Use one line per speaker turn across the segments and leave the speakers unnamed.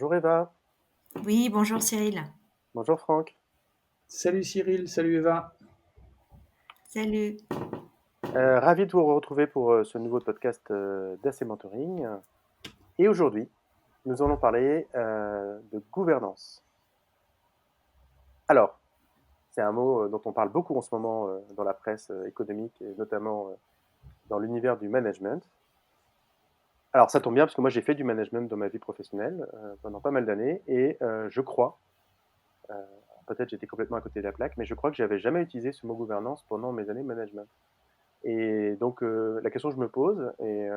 Bonjour Eva,
Oui, bonjour Cyril.
bonjour Franck.
Salut Cyril, salut Eva.
Salut.
Ravi de vous retrouver pour ce nouveau podcast d'AC Mentoring. Et aujourd'hui, nous allons parler de gouvernance. Alors, c'est un mot dont on parle beaucoup en ce moment dans la presse économique et notamment dans l'univers du management. Alors, ça tombe bien parce que moi j'ai fait du management dans ma vie professionnelle pendant pas mal d'années et je crois, euh, peut-être j'étais complètement à côté de la plaque, mais je crois que j'avais jamais utilisé ce mot gouvernance pendant mes années de management. Et donc, la question que je me pose, et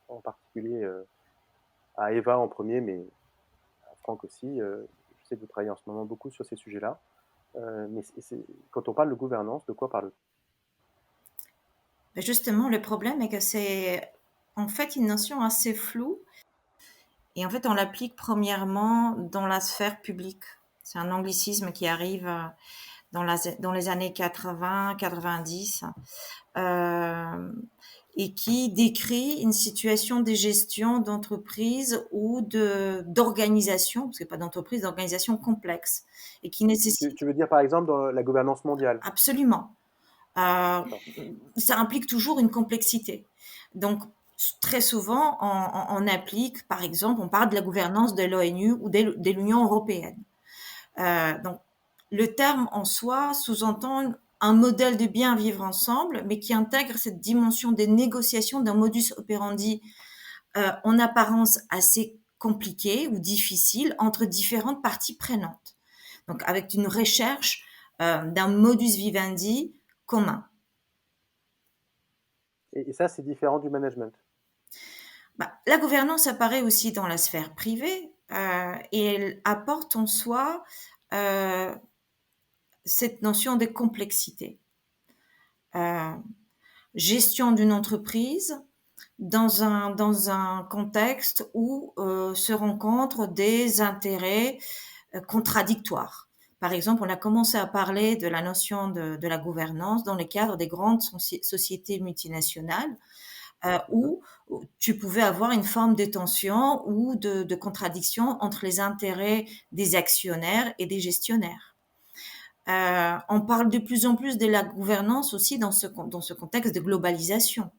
en particulier à Eva en premier, mais à Franck aussi, je sais que vous travaillez en ce moment beaucoup sur ces sujets-là, mais quand on parle de gouvernance, de quoi parle-t-on?
Justement, le problème est que c'est en fait une notion assez floue et en fait on l'applique premièrement dans la sphère publique. C'est un anglicisme qui arrive dans les années 80, 90 euh, et qui décrit une situation de gestion d'entreprise ou d'organisation, parce que pas d'entreprise, d'organisation complexe et qui
Tu,
nécessite
tu veux dire par exemple dans la gouvernance mondiale?
absolument. Euh,
D'accord.
Ça implique toujours une complexité. Donc, très souvent, on applique, par exemple, on parle de la gouvernance de l'ONU ou de l'Union européenne. Donc, le terme en soi sous-entend un modèle de bien vivre ensemble, mais qui intègre cette dimension des négociations d'un modus operandi en apparence assez compliqué ou difficile entre différentes parties prenantes. Donc, avec une recherche d'un modus vivendi commun.
Et ça, c'est différent du management.
La gouvernance apparaît aussi dans la sphère privée et elle apporte en soi euh, cette notion de complexité. Euh, Gestion d'une entreprise dans un contexte où se rencontrent des intérêts contradictoires. Par exemple, on a commencé à parler de la notion de la gouvernance dans le cadre des grandes sociétés multinationales
Mhm.
où tu pouvais avoir une forme de tension ou de contradiction entre les intérêts des actionnaires et des gestionnaires. On parle de plus en plus de la gouvernance aussi dans ce contexte de globalisation,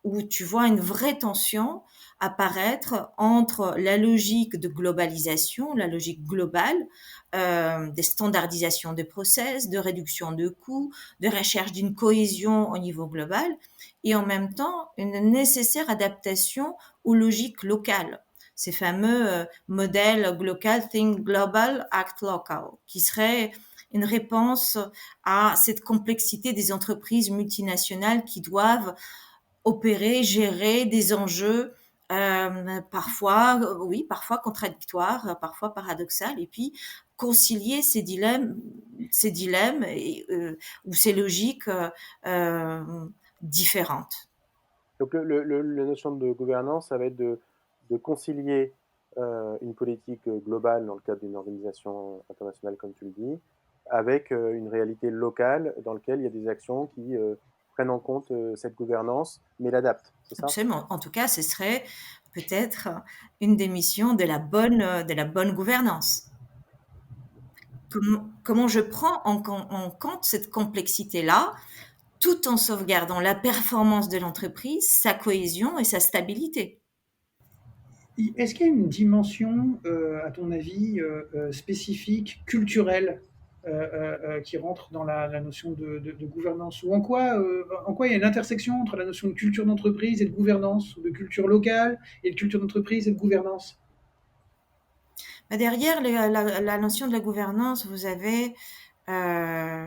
où tu vois une vraie tension apparaître entre la logique de globalisation, la logique globale, des standardisations de process, de réduction de coûts, de recherche d'une cohésion au niveau global, et en même temps une nécessaire adaptation aux logiques locales. Ces fameux modèles Global, Think Global, Act Local, qui seraient une réponse à cette complexité des entreprises multinationales qui doivent opérer, gérer des enjeux parfois, oui, parfois contradictoires, parfois paradoxales, et puis concilier ces dilemmes ou ces logiques différentes.
Donc, la notion de gouvernance, ça va être de concilier une politique globale dans le cadre d'une organisation internationale, comme tu le dis, avec une réalité locale dans laquelle il y a des actions qui prennent en compte cette gouvernance, mais l'adaptent, c'est ça?
Absolument. En tout cas, ce serait peut-être une des missions de la bonne gouvernance. Comment je prends en compte cette complexité-là tout en sauvegardant la performance de l'entreprise, sa cohésion et sa stabilité.
Est-ce qu'il y a une dimension, à ton avis, spécifique, culturelle, qui rentre dans la notion de gouvernance? Ou en quoi il y a une intersection entre la notion de culture d'entreprise et de gouvernance, ou de culture locale et de culture d'entreprise et de gouvernance?
Derrière la notion de la gouvernance, vous avez euh,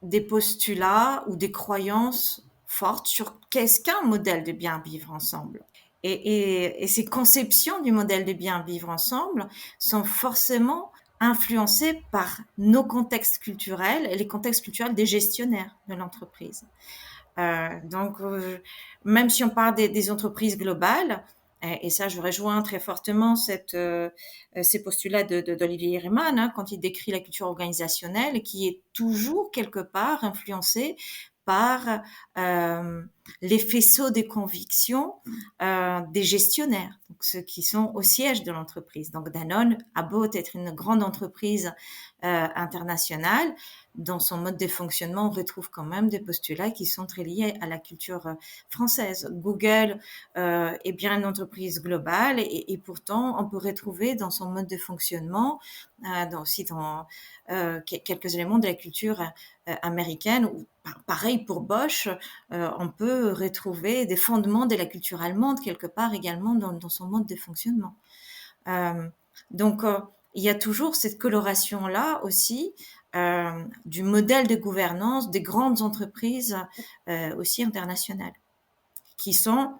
des postulats ou des croyances fortes sur qu'est-ce qu'un modèle de bien vivre ensemble. Et ces conceptions du modèle de bien vivre ensemble sont forcément influencées par nos contextes culturels et les contextes culturels des gestionnaires de l'entreprise. Donc, même si on parle des entreprises globales, et ça, je rejoins très fortement ces postulats d'Olivier Herman, hein, quand il décrit la culture organisationnelle, qui est toujours quelque part influencée par les faisceaux de conviction des gestionnaires, donc ceux qui sont au siège de l'entreprise. Donc Danone a beau être une grande entreprise internationale, dans son mode de fonctionnement, on retrouve quand même des postulats qui sont très liés à la culture française. Google est bien une entreprise globale et pourtant on peut retrouver dans son mode de fonctionnement aussi dans quelques éléments de la culture américaine. Ou pareil pour Bosch, on peut retrouver des fondements de la culture allemande quelque part également dans son mode de fonctionnement. Donc il y a toujours cette coloration-là aussi du modèle de gouvernance des grandes entreprises aussi internationales, qui sont,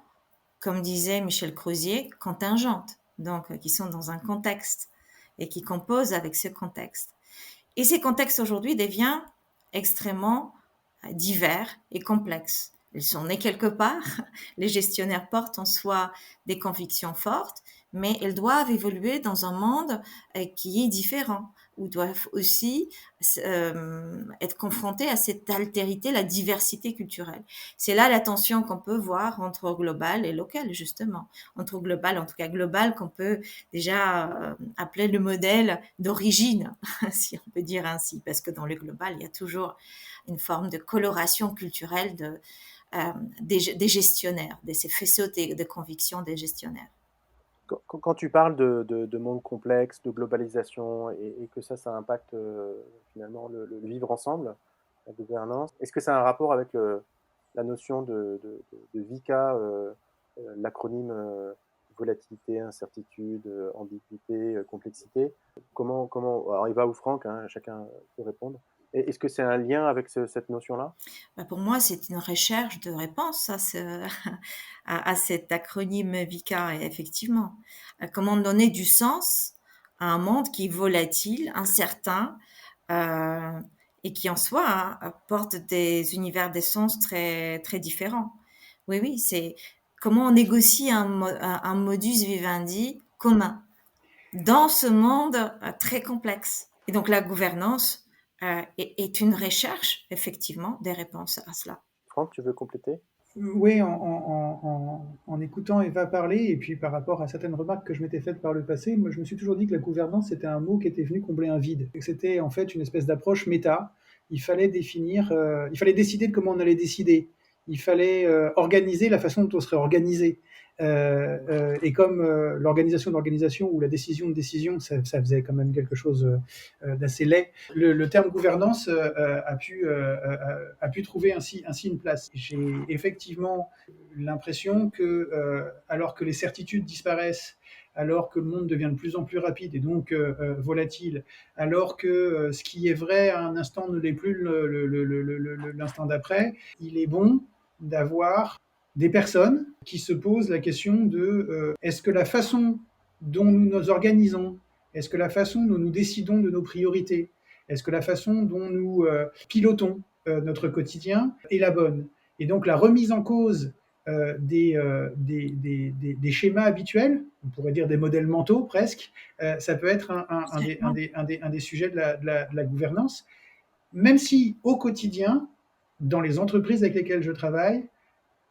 comme disait Michel Crozier, contingentes, donc qui sont dans un contexte et qui composent avec ce contexte. Et ces contextes aujourd'hui deviennent extrêmement divers et complexes. Ils sont nés quelque part, les gestionnaires portent en soi des convictions fortes, mais ils doivent évoluer dans un monde qui est différent, où ils doivent aussi être confrontés à cette altérité, la diversité culturelle. C'est là la tension qu'on peut voir entre global et local, justement. Entre global, en tout cas global, qu'on peut déjà appeler le modèle d'origine, si on peut dire ainsi, parce que dans le global, il y a toujours une forme de coloration culturelle des gestionnaires, de ces faisceaux de conviction des gestionnaires.
Quand tu parles de monde complexe, de globalisation, et que ça impacte finalement le vivre ensemble, la gouvernance, est-ce que ça a un rapport avec la notion de VICA, l'acronyme volatilité, incertitude, ambiguïté, complexité? Alors Eva ou Franck, hein, chacun peut répondre. Est-ce que c'est un lien avec cette notion-là?
Pour moi, c'est une recherche de réponse à cet acronyme VICA, effectivement. Comment donner du sens à un monde qui est volatile, incertain, et qui en soi apporte des univers d'essence très, très différents. Oui, oui, c'est comment on négocie un modus vivendi commun dans ce monde très complexe. Et donc la gouvernance est une recherche, effectivement, des réponses à cela.
Franck, tu veux compléter?
Oui, en écoutant Eva parler, et puis par rapport à certaines remarques que je m'étais faites par le passé, moi je me suis toujours dit que la gouvernance c'était un mot qui était venu combler un vide. Et que c'était en fait une espèce d'approche méta. Il fallait il fallait décider de comment on allait décider. Il fallait organiser la façon dont on serait organisé. Et comme l'organisation d'organisation ou la décision de décision, ça faisait quand même quelque chose d'assez laid, le terme gouvernance a pu trouver ainsi une place. J'ai effectivement l'impression que, alors que les certitudes disparaissent, alors que le monde devient de plus en plus rapide et donc volatile, alors que ce qui est vrai à un instant ne l'est plus l'instant d'après, il est bon d'avoir des personnes qui se posent la question de est-ce que la façon dont nous nous organisons, est-ce que la façon dont nous décidons de nos priorités, est-ce que la façon dont nous pilotons notre quotidien est la bonne? Et donc la remise en cause des schémas habituels, on pourrait dire des modèles mentaux presque, ça peut être un des sujets de la gouvernance, même si au quotidien, dans les entreprises avec lesquelles je travaille,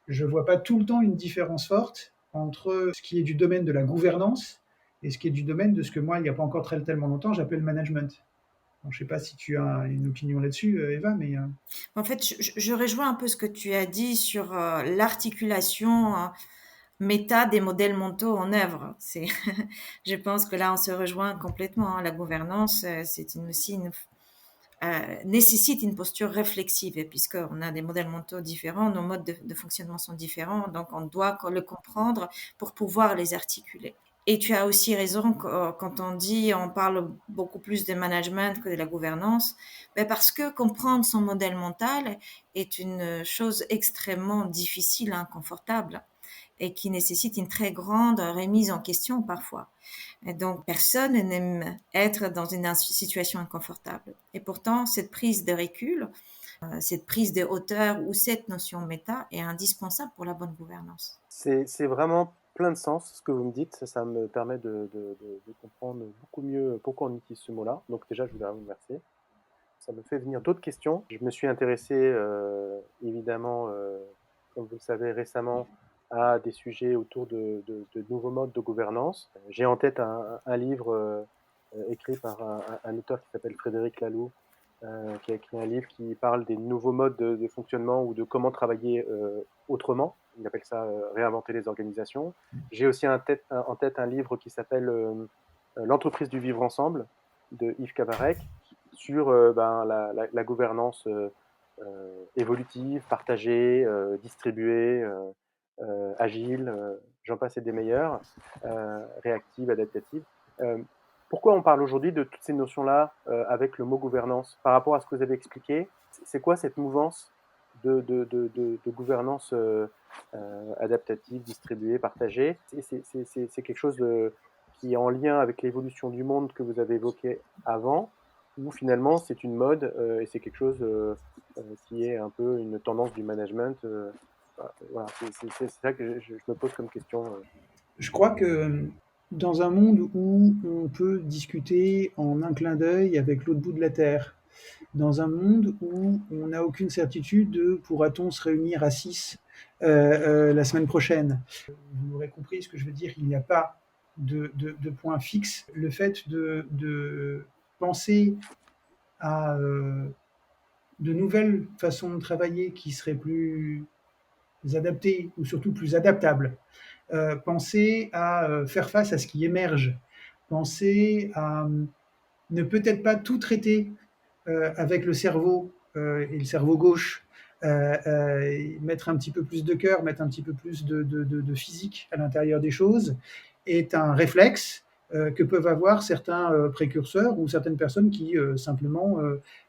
je ne vois pas tout le temps une différence forte entre ce qui est du domaine de la gouvernance et ce qui est du domaine de ce que moi, il n'y a pas encore tellement longtemps, j'appelle le management. Bon, je ne sais pas si tu as une opinion là-dessus, Eva, mais...
En fait, je rejoins un peu ce que tu as dit sur l'articulation méta des modèles mentaux en œuvre. Je pense que là, on se rejoint complètement, hein. La gouvernance, c'est aussi nécessite une posture réflexive, puisqu'on a des modèles mentaux différents, nos modes de fonctionnement sont différents, donc on doit le comprendre pour pouvoir les articuler. Et tu as aussi raison quand on parle beaucoup plus de management que de la gouvernance, parce que comprendre son modèle mental est une chose extrêmement difficile, inconfortable, et qui nécessite une très grande remise en question parfois. Et donc, personne n'aime être dans une situation inconfortable. Et pourtant, cette prise de recul, cette prise de hauteur ou cette notion méta est indispensable pour la bonne gouvernance.
C'est vraiment plein de sens ce que vous me dites. Ça me permet de comprendre beaucoup mieux pourquoi on utilise ce mot-là. Donc déjà, je voudrais vous remercier. Ça me fait venir d'autres questions. Je me suis intéressé évidemment comme vous le savez, récemment à des sujets autour de nouveaux modes de gouvernance. J'ai en tête un livre écrit par un auteur qui s'appelle Frédéric Laloux, qui a écrit un livre qui parle des nouveaux modes de fonctionnement ou de comment travailler autrement. Il appelle ça réinventer les organisations. J'ai aussi en tête un livre qui s'appelle L'entreprise du vivre ensemble de Yves Cavarec sur la gouvernance évolutive, partagée, distribuée, agile, j'en passe et des meilleurs, réactive, adaptative. Pourquoi on parle aujourd'hui de toutes ces notions-là avec le mot gouvernance par rapport à ce que vous avez expliqué? C'est quoi cette mouvance de gouvernance adaptative, distribuée, partagée? C'est quelque chose qui est en lien avec l'évolution du monde que vous avez évoqué avant, ou finalement c'est une mode et c'est quelque chose qui est un peu une tendance du management voilà, c'est ça que je me pose comme question.
Je crois que dans un monde où on peut discuter en un clin d'œil avec l'autre bout de la Terre, dans un monde où on n'a aucune certitude de pourra-t-on se réunir à 6 la semaine prochaine. Vous aurez compris ce que je veux dire, il n'y a pas de point fixe. Le fait de penser à de nouvelles façons de travailler qui seraient plus adaptées ou surtout plus adaptables, penser à faire face à ce qui émerge, penser à ne peut-être pas tout traiter avec le cerveau et le cerveau gauche, mettre un petit peu plus de cœur, mettre un petit peu plus de physique à l'intérieur des choses, est un réflexe que peuvent avoir certains précurseurs ou certaines personnes qui simplement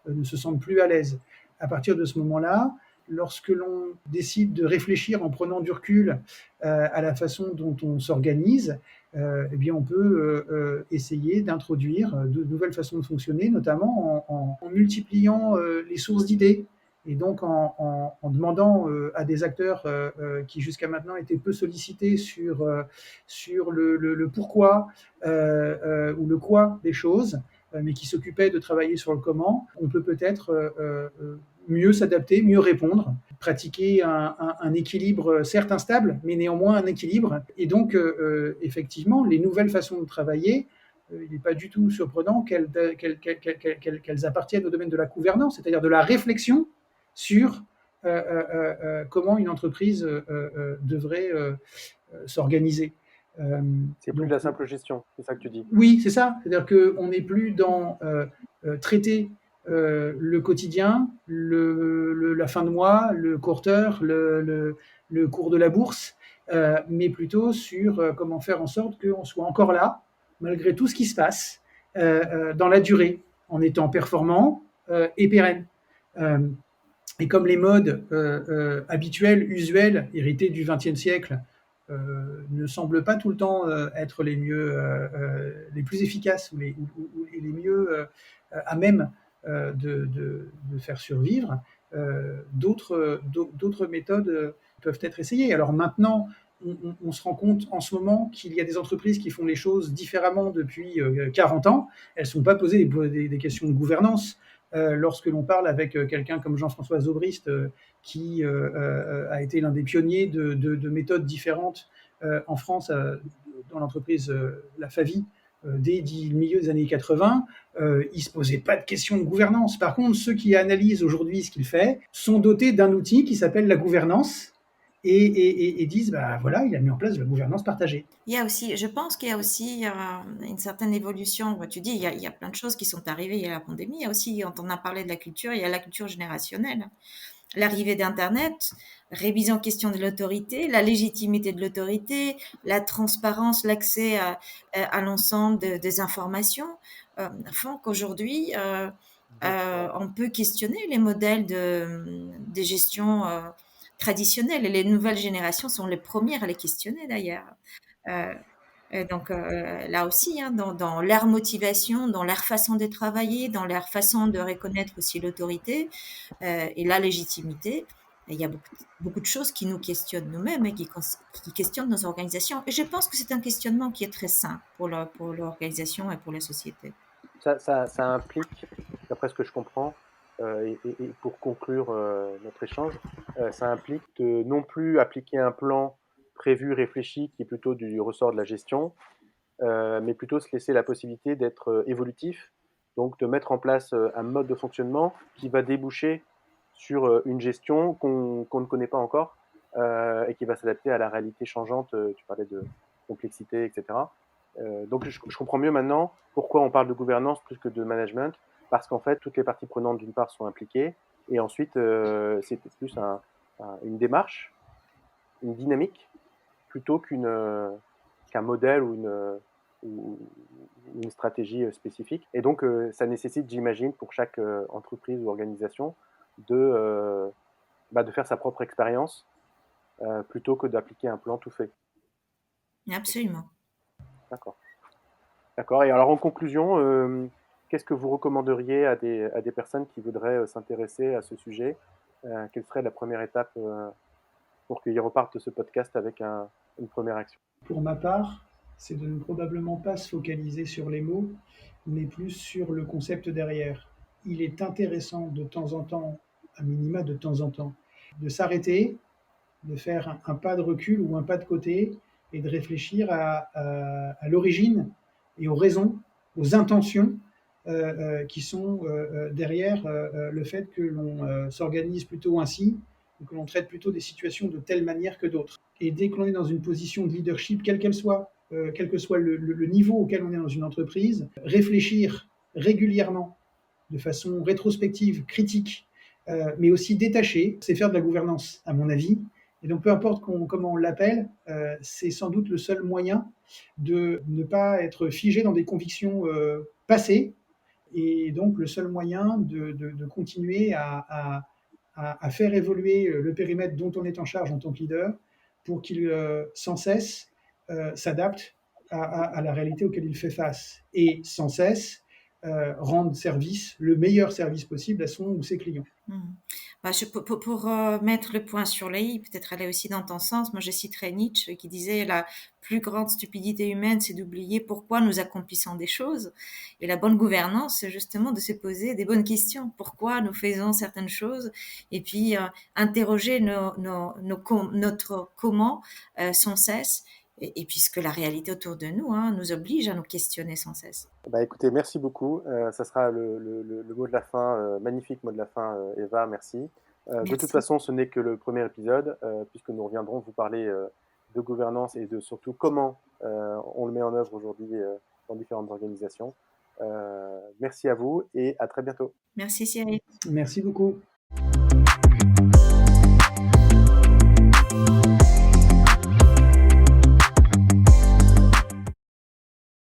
ne se sentent plus à l'aise. À partir de ce moment-là, lorsque l'on décide de réfléchir en prenant du recul à la façon dont on s'organise, eh bien on peut essayer d'introduire de nouvelles façons de fonctionner, notamment en multipliant les sources d'idées et donc en demandant à des acteurs qui jusqu'à maintenant étaient peu sollicités sur le pourquoi ou le quoi des choses, mais qui s'occupaient de travailler sur le comment, on peut peut-être mieux s'adapter, mieux répondre, pratiquer un équilibre certes instable, mais néanmoins un équilibre. Et donc, effectivement, les nouvelles façons de travailler, il n'est pas du tout surprenant qu'elles appartiennent au domaine de la gouvernance, c'est-à-dire de la réflexion sur comment une entreprise devrait s'organiser.
C'est plus de la simple gestion, c'est ça que tu dis?
Oui, c'est ça. C'est-à-dire qu'on n'est plus dans traiter le quotidien, la fin de mois, le quarter, le cours de la bourse, mais plutôt sur comment faire en sorte qu'on soit encore là, malgré tout ce qui se passe, dans la durée, en étant performant et pérenne. Et comme les modes habituels, usuels, hérités du XXe siècle, ne semblent pas tout le temps être les mieux, les plus efficaces ou les mieux à même de faire survivre, d'autres méthodes peuvent être essayées. Alors maintenant, on se rend compte en ce moment qu'il y a des entreprises qui font les choses différemment depuis 40 ans. Elles ne sont pas posées des questions de gouvernance. Lorsque l'on parle avec quelqu'un comme Jean-François Zobrist, qui a été l'un des pionniers de méthodes différentes en France dans l'entreprise La Favie dès le milieu des années 80, il ne se posait pas de questions de gouvernance. Par contre, ceux qui analysent aujourd'hui ce qu'il fait sont dotés d'un outil qui s'appelle la gouvernance et disent, bah voilà, il a mis en place de la gouvernance partagée.
Il y a aussi, je pense qu'il y a aussi une certaine évolution. Tu dis, il y a plein de choses qui sont arrivées. Il y a la pandémie. Il y a aussi, quand on a parlé de la culture, il y a la culture générationnelle. L'arrivée d'Internet, révision question de l'autorité, la légitimité de l'autorité, la transparence, l'accès à l'ensemble des informations font qu'aujourd'hui, on peut questionner les modèles de gestion traditionnels. Et les nouvelles générations sont les premières à les questionner d'ailleurs. Euh, donc là aussi, hein, dans leur motivation, dans leur façon de travailler, dans leur façon de reconnaître aussi l'autorité et la légitimité, il y a beaucoup de choses qui nous questionnent nous-mêmes et qui questionnent nos organisations. Et je pense que c'est un questionnement qui est très sain pour l'organisation et pour la société.
Ça implique, d'après ce que je comprends, et pour conclure notre échange, ça implique de non plus appliquer un plan prévu, réfléchi, qui est plutôt du ressort de la gestion, mais plutôt se laisser la possibilité d'être évolutif, donc de mettre en place un mode de fonctionnement qui va déboucher sur une gestion qu'on ne connaît pas encore et qui va s'adapter à la réalité changeante. Tu parlais de complexité, etc. Donc je comprends mieux maintenant pourquoi on parle de gouvernance plus que de management, parce qu'en fait, toutes les parties prenantes, d'une part, sont impliquées, et ensuite, c'est plus une démarche, une dynamique, plutôt qu'un modèle ou une stratégie spécifique. Et donc, ça nécessite, j'imagine, pour chaque entreprise ou organisation, de faire sa propre expérience plutôt que d'appliquer un plan tout fait.
Absolument.
D'accord. D'accord. Et alors, en conclusion, qu'est-ce que vous recommanderiez à des personnes qui voudraient s'intéresser à ce sujet? Quelle serait la première étape pour qu'ils repartent de ce podcast avec une première action?
Pour ma part, c'est de ne probablement pas se focaliser sur les mots, mais plus sur le concept derrière. Il est intéressant de temps en temps, à minima de temps en temps, de s'arrêter, de faire un pas de recul ou un pas de côté et de réfléchir à l'origine et aux raisons, aux intentions qui sont derrière le fait que l'on s'organise plutôt ainsi ou que l'on traite plutôt des situations de telle manière que d'autres. Et dès que l'on est dans une position de leadership, quelle qu'elle soit, quel que soit le niveau auquel on est dans une entreprise, réfléchir régulièrement, de façon rétrospective, critique, mais aussi détachée, c'est faire de la gouvernance, à mon avis. Et donc, peu importe comment on l'appelle, c'est sans doute le seul moyen de ne pas être figé dans des convictions passées, et donc le seul moyen de continuer à faire évoluer le périmètre dont on est en charge en tant que leader pour qu'il sans cesse s'adapte à la réalité auquel il fait face et sans cesse rendre service, le meilleur service possible à son ou ses clients.
Bah, pour mettre le point sur les i, peut-être aller aussi dans ton sens, moi je citerai Nietzsche qui disait la plus grande stupidité humaine, c'est d'oublier pourquoi nous accomplissons des choses. Et la bonne gouvernance, c'est justement de se poser des bonnes questions. Pourquoi nous faisons certaines choses et puis interroger notre comment sans cesse. Et puisque la réalité autour de nous nous oblige à nous questionner sans cesse.
Bah, écoutez, merci beaucoup. Ça sera le mot de la fin, magnifique mot de la fin, Eva, merci. De toute
Merci.
façon, ce n'est que le premier épisode, puisque nous reviendrons vous parler de gouvernance et de surtout comment on le met en œuvre aujourd'hui dans différentes organisations. Merci à vous et à très bientôt.
Merci Cyril.
Merci beaucoup.